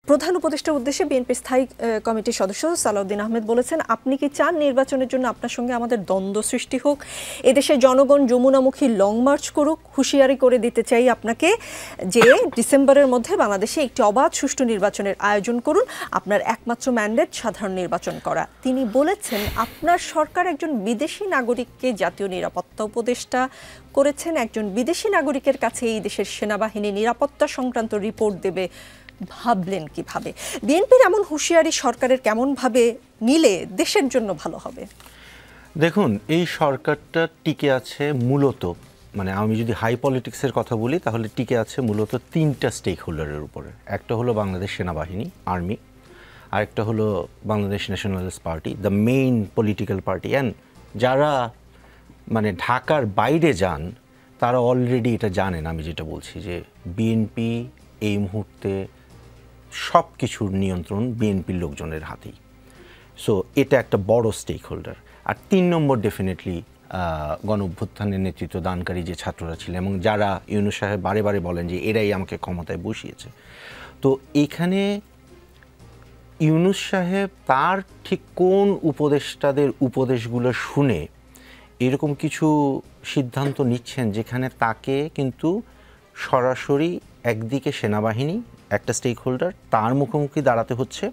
প্রধান উপদেষ্টার উদ্দেশ্যে বিএনপি স্থায়ী কমিটির সদস্য সালাউদ্দিন আহমেদ বলেছেন, আপনি কি চান নির্বাচনের জন্য আপনার সঙ্গে আমাদের দ্বন্দ্ব সৃষ্টি হোক? এদেশের জনগণ যমুনামুখী লং মার্চ করুক। হুঁশিয়ারি করে দিতে চাই আপনাকে যে ডিসেম্বরের মধ্যে বাংলাদেশে একটি অবাধ সুষ্ঠু নির্বাচনের আয়োজন করুন। আপনার একমাত্র ম্যান্ডেট সাধারণ নির্বাচন করা। তিনি বলেছেন, আপনার সরকার একজন বিদেশি নাগরিককে জাতীয় নিরাপত্তা উপদেষ্টা করেছেন। একজন বিদেশি নাগরিকের কাছে এই দেশের সেনাবাহিনী নিরাপত্তা সংক্রান্ত রিপোর্ট দেবে, ভাবলেন কিভাবে? বিএনপির এমন হুঁশিয়ারি সরকারের কেমন ভাবে নিলে দেশের জন্য ভালো হবে? দেখুন, এই সরকারটা টিকে আছে মূলত, মানে আমি যদি হাই পলিটিক্সের কথা বলি তাহলে টিকে আছে মূলত তিনটা স্টেক হোল্ডারের উপরে। একটা হলো বাংলাদেশ সেনাবাহিনী, আর্মি, আরেকটা হলো Bangladesh nationalist party, the main political party. And যারা মানে ঢাকার বাইরে যান তারা অলরেডি এটা জানেন আমি যেটা বলছি, যে বিএনপি এই মুহূর্তে সব কিছুর নিয়ন্ত্রণ বিএনপির লোকজনের হাতেই। সো এটা একটা বড় স্টেক হোল্ডার। আর 3 নম্বর ডেফিনেটলি গণ অভ্যুত্থানের নেতৃত্ব দানকারী যে ছাত্ররা ছিলেন এবং যারা ইউনূস সাহেব বারে বারে বলেন যে এরাই আমাকে ক্ষমতায় বসিয়েছে। তো এখানে ইউনূস সাহেব তার ঠিক কোন উপদেষ্টাদের উপদেশগুলো শুনে এরকম কিছু সিদ্ধান্ত নিচ্ছেন যেখানে তাকে কিন্তু সরাসরি একদিকে সেনাবাহিনী একটা স্টেক হোল্ডার তার মুখোমুখি দাঁড়াতে হচ্ছে,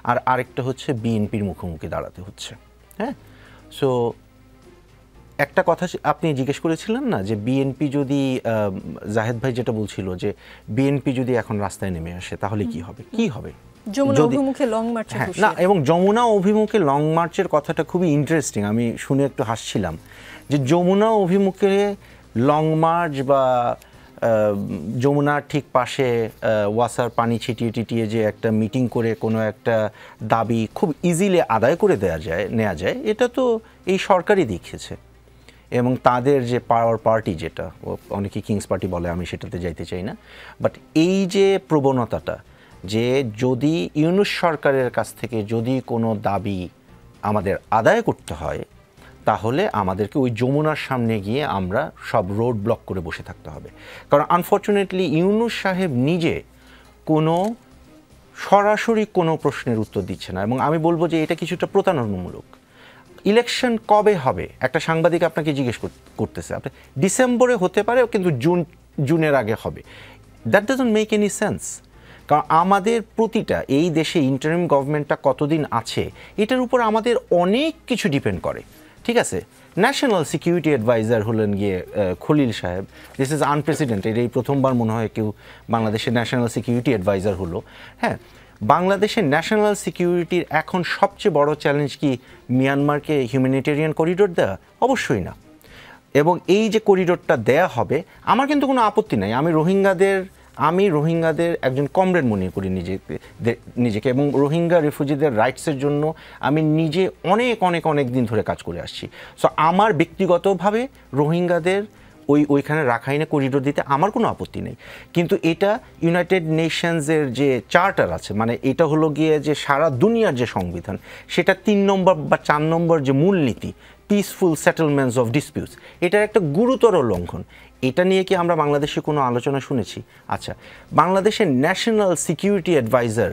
আর আরেকটা হচ্ছে বিএনপির মুখোমুখি দাঁড়াতে হচ্ছে। হ্যাঁ, সো একটা কথা আপনি জিজ্ঞেস করেছিলেন না যে বিএনপি যদি, জাহেদ ভাই যেটা বলছিল যে বিএনপি যদি এখন রাস্তায় নেমে আসে তাহলে কি হবে? কি হবে? যমুনা অভিমুখে লং মার্চ। না, এবং যমুনা অভিমুখে লং মার্চের কথাটা খুবই ইন্টারেস্টিং, আমি শুনে একটু হাসছিলাম যে যমুনা অভিমুখে লং মার্চ বা যমুনার ঠিক পাশে ওয়াসার পানি ছিটিয়ে টিটিয়ে যে একটা মিটিং করে কোনো একটা দাবি খুব ইজিলি আদায় করে নেওয়া যায়, এটা তো এই সরকারই দেখিয়েছে। এবং তাদের যে পাওয়ার পার্টি, যেটা অনেকে কিংস পার্টি বলে, আমি সেটাতে যাইতে চাই না, বাট এই যে প্রবণতাটা যে যদি ইউনূস সরকারের কাছ থেকে যদি কোনো দাবি আমাদের আদায় করতে হয় তাহলে আমাদেরকে ওই যমুনার সামনে গিয়ে আমরা সব রোড ব্লক করে বসে থাকতে হবে। কারণ আনফর্চুনেটলি ইউনূস সাহেব নিজে কোনো সরাসরি কোনো প্রশ্নের উত্তর দিচ্ছে না, এবং আমি বলবো যে এটা কিছুটা প্রতারণামূলক। ইলেকশন কবে হবে একটা সাংবাদিক আপনাকে জিজ্ঞেস করতেছে, আপনি ডিসেম্বরে হতে পারে কিন্তু জুনের আগে হবে। That doesn't make any sense. কারণ আমাদের প্রতিটা এই দেশে ইন্টারিম গভর্নমেন্টটা কতদিন আছে এটার উপর আমাদের অনেক কিছু ডিপেন্ড করে। ঠিক আছে, ন্যাশনাল সিকিউরিটি অ্যাডভাইজার হলেন গিয়ে খলিল সাহেব। দিস ইজ আনপ্রেসিডেন্টেড, এই প্রথমবার মনে হয় কেউ বাংলাদেশের ন্যাশনাল সিকিউরিটি অ্যাডভাইজার হলো। হ্যাঁ, বাংলাদেশের ন্যাশনাল সিকিউরিটির এখন সবচেয়ে বড় চ্যালেঞ্জ কি মিয়ানমারকে হিউম্যানিটেরিয়ান করিডোর দেওয়া? অবশ্যই না। এবং এই যে করিডোরটা দেয়া হবে, আমার কিন্তু কোনো আপত্তি নাই। আমি রোহিঙ্গাদের একজন কমরেড মনে করি নিজেকে, এবং রোহিঙ্গা রিফিউজিদের রাইটসের জন্য আমি নিজে অনেক দিন ধরে কাজ করে আসছি। সো আমার ব্যক্তিগতভাবে রোহিঙ্গাদের ওইখানে রাখাইনে করিডোর দিতে আমার কোনো আপত্তি নেই। কিন্তু এটা ইউনাইটেড নেশনসের যে চার্টার আছে, মানে এটা হলো গিয়ে যে সারা দুনিয়ার যে সংবিধান, সেটা 3 নম্বর বা 4 নম্বর যে মূলনীতি, পিসফুল সেটেলমেন্টস অফ ডিসপিউটস, এটার একটা গুরুতর লঙ্ঘন। এটা নিয়ে কি আমরা বাংলাদেশে কোনো আলোচনা শুনেছি? আচ্ছা, বাংলাদেশের ন্যাশনাল সিকিউরিটি অ্যাডভাইজার,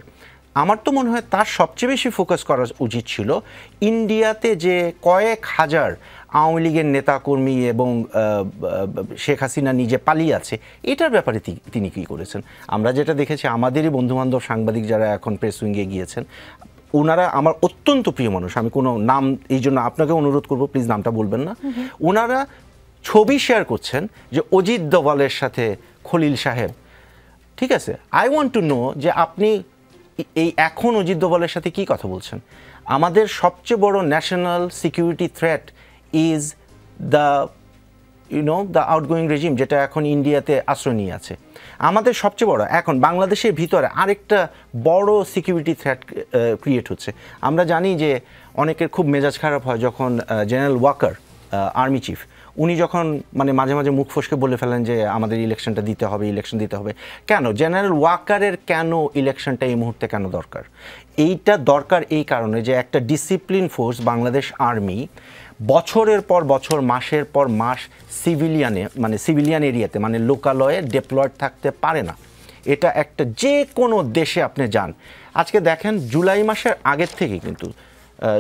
আমার তো মনে হয় তার সবচেয়ে বেশি ফোকাস করা উচিত ছিল ইন্ডিয়াতে যে কয়েক হাজার আওয়ামী লীগের নেতাকর্মী এবং শেখ হাসিনা নিজে পালিয়ে আছে, এটার ব্যাপারে তিনি কী করেছেন। আমরা যেটা দেখেছি, আমাদেরই বন্ধুবান্ধব সাংবাদিক যারা এখন প্রেস উইংয়ে গিয়েছেন, ওনারা আমার অত্যন্ত প্রিয় মানুষ, আমি কোনো নাম, এই জন্য আপনাকে অনুরোধ করবো প্লিজ নামটা বলবেন না। ওনারা ছবি শেয়ার করছেন যে অজিত দোভালের সাথে খলিল সাহেব। ঠিক আছে, আই ওয়ান্ট টু নো যে আপনি এই এখন অজিত দোভালের সাথে কি কথা বলছেন। আমাদের সবচেয়ে বড় national security threat is the the outgoing regime, যেটা এখন ইন্ডিয়াতে আশ্রয় নিয়ে আছে। আমাদের সবচেয়ে বড় এখন বাংলাদেশের ভিতরে আরেকটা বড় সিকিউরিটি থ্রেট ক্রিয়েট হচ্ছে। আমরা জানি যে অনেকের খুব মেজাজ খারাপ হয় যখন জেনারেল ওয়াকার, আর্মি চিফ, উনি যখন মানে মাঝে মাঝে মুখ ফসকে বলে ফেলেন যে আমাদের ইলেকশন দিতে হবে। কেন জেনারেল ওয়াকারের কেন ইলেকশনটা এই মুহূর্তে কেন দরকার? এইটা দরকার এই কারণে যে একটা ডিসিপ্লিন ফোর্স বাংলাদেশ আর্মি বছরের পর বছর, মাসের পর মাস সিভিলিয়ান এরিয়াতে, মানে লোকালয়ে ডেপ্লয়েড থাকতে পারে না। এটা একটা যে কোনো দেশে আপনি যান, আজকে দেখেন জুলাই মাসের আগের থেকে কিন্তু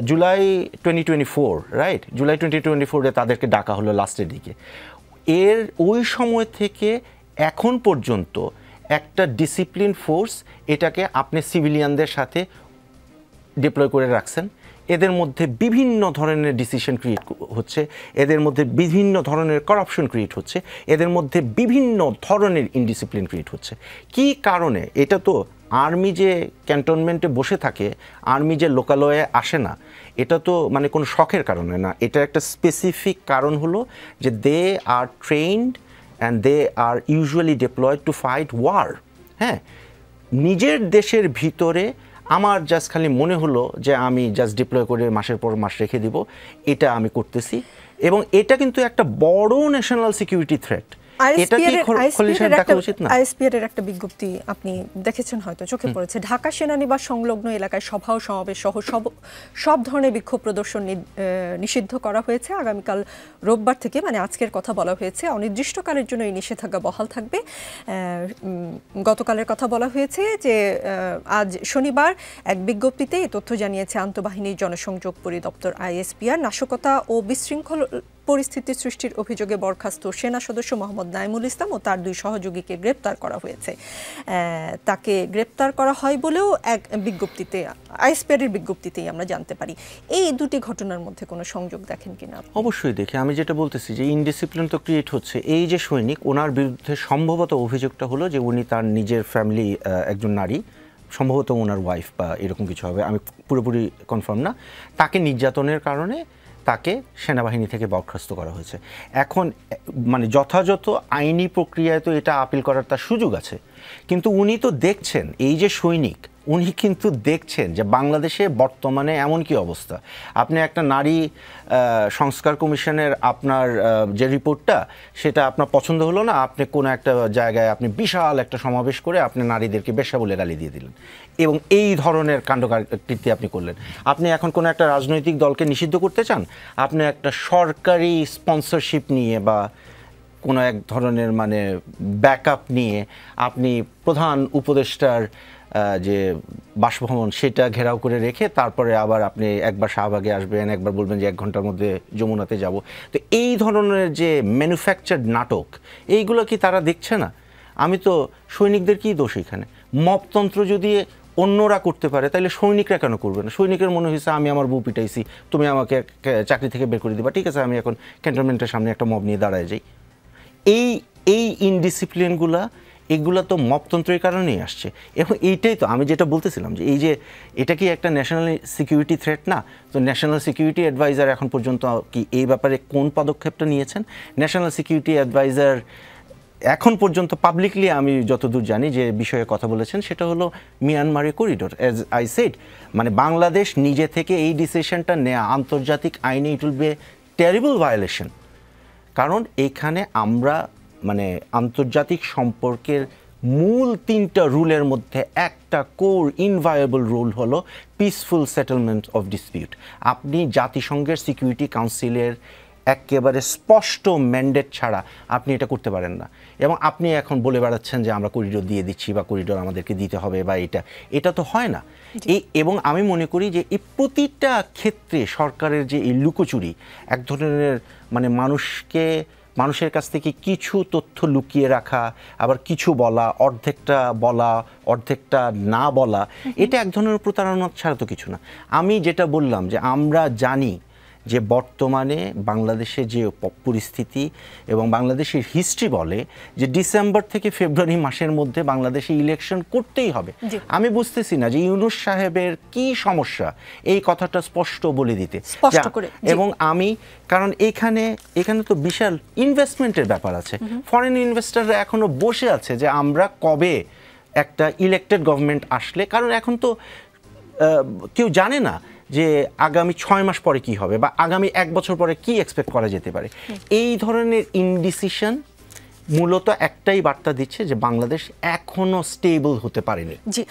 জুলাই 2024 রাইট, জুলাই 2024-এ তাদেরকে ডাকা হলো লাস্টের দিকে। ওই সময় থেকে এখন পর্যন্ত একটা ডিসিপ্লিন ফোর্স এটাকে আপনি সিভিলিয়ানদের সাথে ডিপ্লয় করে রাখছেন। এদের মধ্যে বিভিন্ন ধরনের ডিসিশন ক্রিয়েট হচ্ছে, এদের মধ্যে বিভিন্ন ধরনের করাপশন ক্রিয়েট হচ্ছে, এদের মধ্যে বিভিন্ন ধরনের ইনডিসিপ্লিন ক্রিয়েট হচ্ছে। কি কারণে? এটা তো আর্মি যে ক্যান্টনমেন্টে বসে থাকে, আর্মি যে লোকালয়ে আসে না, এটা তো মানে কোনো শখের কারণে না। এটা একটা স্পেসিফিক কারণ হলো যে they are trained and they are usually deployed to fight war. হ্যাঁ, নিজের দেশের ভিতরে আমার জাস্ট খালি মনে হলো যে আমি জাস্ট ডিপ্লয় করে মাসের পর মাস রেখে দিব, এটা আমি করতেছি। এবং এটা কিন্তু একটা বড় ন্যাশনাল সিকিউরিটি থ্রেট। এটা কি খলিশার দেখা উচিত না? আইএসপিআর এর একটা বিজ্ঞপ্তি আপনি দেখেছেন, হয়তো চোখে পড়েছে। ঢাকা সেনানিবাস সংলগ্ন এলাকায় সভা ও সমাবেশ সহ সব ধরনের বিক্ষোভ প্রদর্শন নিষিদ্ধ করা হয়েছে। আগামীকাল রোববার থেকে, মানে আজকের কথা বলা হয়েছে, অনির্দিষ্টকালের জন্য এই নিষেধাজ্ঞা বহাল থাকবে। গতকালের কথা বলা হয়েছে যে আজ শনিবার এক বিজ্ঞপ্তিতে এই তথ্য জানিয়েছে আন্তঃবাহিনী জনসংযোগ পরিদপ্তর আইএসপিআর। নাশকতা ও বিশৃঙ্খল পরিস্থিতি সৃষ্টির অভিযোগে বরখাস্ত সেনা সদস্য মোহাম্মদ নাইমুল ইসলাম ও তার 2 সহযোগীকে গ্রেপ্তার করা হয়েছে। তাকে গ্রেপ্তার করা হয় বলেও এক বিজ্ঞপ্তিতে, আইএসপিআর-এর বিজ্ঞপ্তিতেই আমরা জানতে পারি। এই দুটি ঘটনার মধ্যে কোনো সংযোগ দেখেন কিনা? অবশ্যই দেখি। আমি যেটা বলতেছি যে ইনডিসিপ্লিন তো ক্রিয়েট হচ্ছে। এই যে সৈনিক, ওনার বিরুদ্ধে সম্ভবত অভিযোগটা হলো যে উনি তার নিজের ফ্যামিলি, একজন নারী, সম্ভবত ওনার ওয়াইফ বা এরকম কিছু হবে, আমি পুরোপুরি কনফার্ম না, তাকে নির্যাতনের কারণে তাকে সেনাবাহিনী থেকে বরখাস্ত করা হয়েছে। এখন মানে যথাযথ আইনি প্রক্রিয়ায় তো এটা আপিল করার তার সুযোগ আছে, কিন্তু উনি তো দেখছেন, এই যে সৈনিক, উনি কিন্তু দেখছেন যে বাংলাদেশে বর্তমানে এমন কি অবস্থা। আপনি একটা নারী সংস্কার কমিশনের আপনার যে রিপোর্টটা, সেটা আপনার পছন্দ হলো না, আপনি কোনো একটা জায়গায় আপনি বিশাল একটা সমাবেশ করে আপনি নারীদেরকে বেশ্যা বলে গালি দিয়ে দিলেন, এবং এই ধরনের কাণ্ডকীর্তি আপনি করলেন। আপনি এখন কোনো একটা রাজনৈতিক দলকে নিষিদ্ধ করতে চান, আপনি একটা সরকারি স্পন্সরশিপ নিয়ে বা কোনো এক ধরনের মানে ব্যাকআপ নিয়ে আপনি প্রধান উপদেষ্টার যে বাসভবন সেটা ঘেরাও করে রেখে তারপরে আবার আপনি একবার শাহবাগে আসবেন, একবার বলবেন যে 1 ঘন্টার মধ্যে যমুনাতে যাব। তো এই ধরনের যে ম্যানুফ্যাকচার্ড নাটক, এইগুলো কি তারা দেখছে না? আমি তো সৈনিকদের কি দোষ এখানে? মপতন্ত্র যদি অন্যরা করতে পারে তাহলে সৈনিকরা কেন করবে না? সৈনিকের মনে হয়েছে আমি আমার বউ পিটাইছি, তুমি আমাকে চাকরি থেকে বের করে দিবা, ঠিক আছে আমি এখন ক্যান্টনমেন্টের সামনে একটা মব নিয়ে দাঁড়ায় যাই। এই ইনডিসিপ্লিনগুলা, এগুলো তো মপতন্ত্রের কারণেই আসছে। এবং এইটাই তো আমি যেটা বলতেছিলাম যে এই যে এটা কি একটা ন্যাশনাল সিকিউরিটি থ্রেট না? তো ন্যাশনাল সিকিউরিটি অ্যাডভাইজার এখন পর্যন্ত কি এই ব্যাপারে কোন পদক্ষেপটা নিয়েছেন? ন্যাশনাল সিকিউরিটি অ্যাডভাইজার এখন পর্যন্ত পাবলিকলি আমি যতদূর জানি যে বিষয়ে কথা বলেছেন সেটা হলো মিয়ানমারের করিডোর। অ্যাজ আই সেড, মানে বাংলাদেশ নিজে থেকে এই ডিসিশনটা নেওয়া আন্তর্জাতিক আইনে it will be terrible violation. কারণ এইখানে আমরা মানে আন্তর্জাতিক সম্পর্কের মূল 3টা রুলের মধ্যে একটা কোর ইনভায়োলেবল রুল হলো পিসফুল সেটেলমেন্ট অফ ডিসপিউট। আপনি জাতিসংঘের সিকিউরিটি কাউন্সিলের একেবারে স্পষ্ট ম্যান্ডেট ছাড়া আপনি এটা করতে পারেন না। এবং আপনি এখন বলে বেড়াচ্ছেন যে আমরা করিডোর দিয়ে দিচ্ছি বা করিডোর আমাদেরকে দিতে হবে বা এটা তো হয় না। এবং আমি মনে করি যে এই প্রতিটা ক্ষেত্রে সরকারের যে এই লুকোচুরি, এক ধরনের মানে মানুষের কাছ থেকে কিছু তথ্য লুকিয়ে রাখা, আবার কিছু বলা, অর্ধেকটা না বলা, এটা এক ধরনের প্রতারণা ছাড়া তো কিছু না। আমি যেটা বললাম যে আমরা জানি যে বর্তমানে বাংলাদেশে যে পরিস্থিতি এবং বাংলাদেশের হিস্ট্রি বলে যে ডিসেম্বর থেকে ফেব্রুয়ারি মাসের মধ্যে বাংলাদেশে ইলেকশন করতেই হবে। আমি বুঝতেছি না যে ইউনূস সাহেবের কি সমস্যা এই কথাটা স্পষ্ট বলে দিতে। এবং আমি কারণ এখানে তো বিশাল ইনভেস্টমেন্টের ব্যাপার আছে। ফরেন ইনভেস্টররা এখনো বসে আছে যে আমরা কবে একটা ইলেক্টেড গভর্নমেন্ট আসলে, কারণ এখন তো কেউ জানে না যে আগামী 6 মাস পরে কি হবে বা আগামী 1 বছর পরে কি এক্সপেক্ট করা যেতে পারে। এই ধরনের ইনডিসিশন মূলত একটাই বার্তা দিচ্ছে যে বাংলাদেশ এখনো স্টেবল হতে পারেনি। জি।